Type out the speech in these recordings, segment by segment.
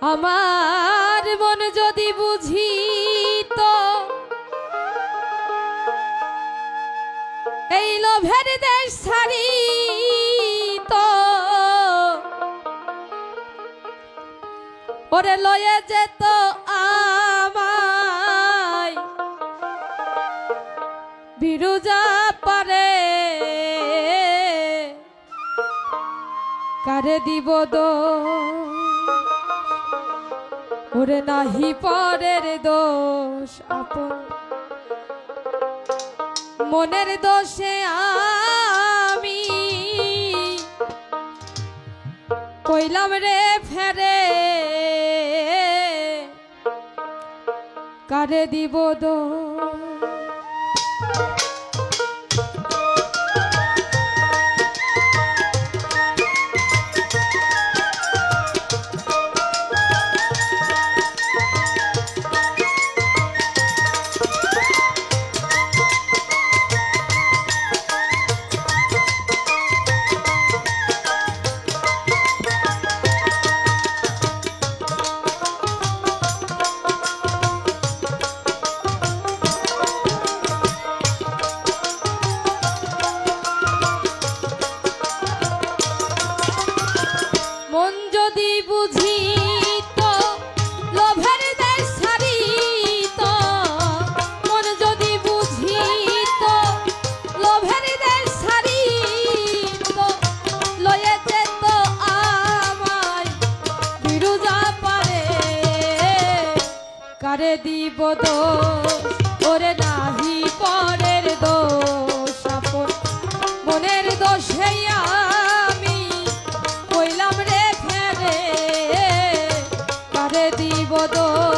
আমার মন যদি বুঝিত এই লোভের দেশ ছাড়িত ওরে লয়ে যেত আমায় বিরুজা পারে কারে দিব দোষ ওরে নাহি পরের দোষ আপন মনের দোষে আমি কইলাম রে ফেরে কারে দিব দোষ কারে দিব দোষ ওরে নাহি পরের দোষ আপন মনের দোষে আমি কইলাম রে ফেরে কারে দিব দোষ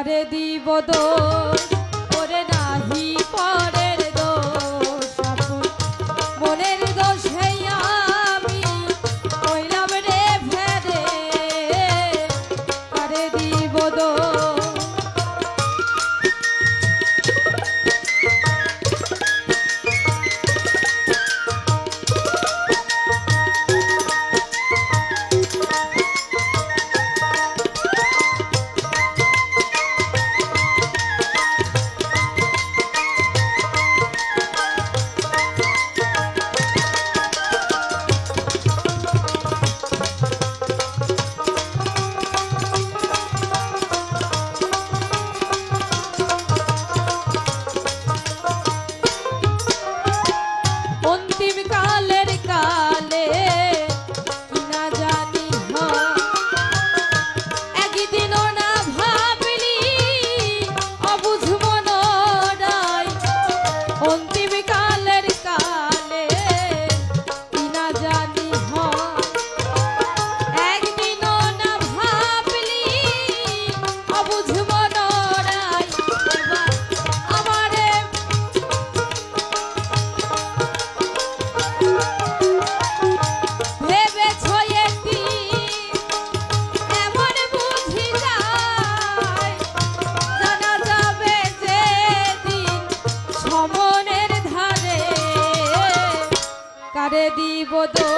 কারে দিব দোষ ওরে নাহি পরের দোষ আপন মনের দোষে আমি কইলাম রে ফেরে কারে দিব দোষ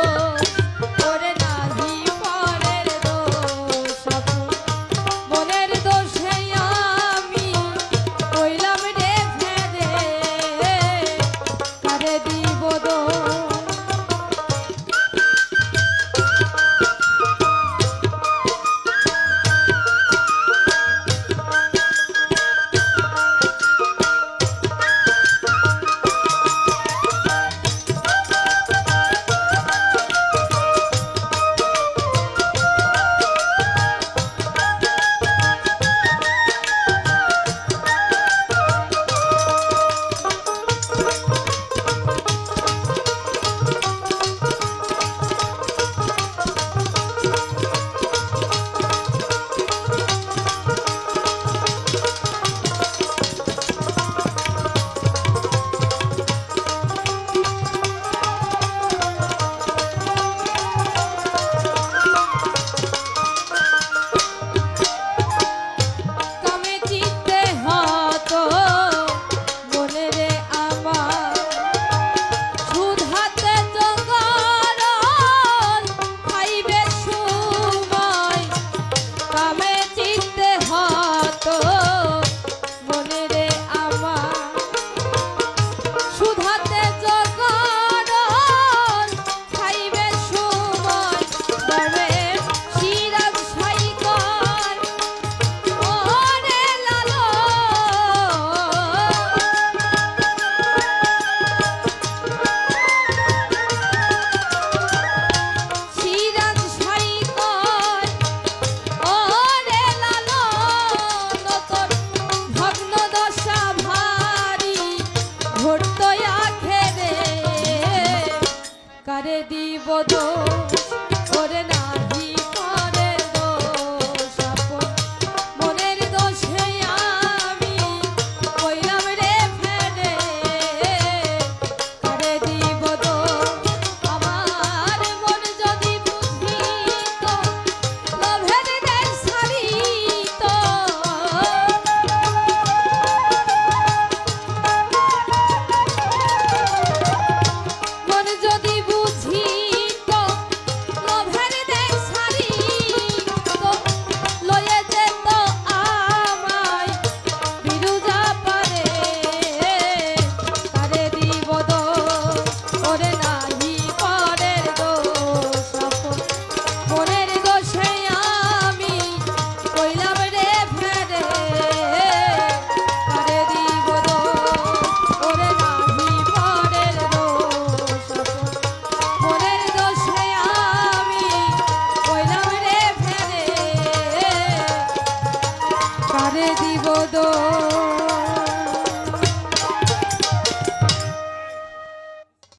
দোষ ওরে নাহি পরের দোষ আপন মনের দোষে আমি কইলাম রে ফেরে কারে দিব দোষ কারে দিব দোষ ওরে নাহি পরের দোষ আপন মনের দোষে আমি কইলাম রে ফেরে কারে দিব দোষ আমার মন যদি বুঝিত লোভের দেশ ছাড়িত মন যদি দিব দোষ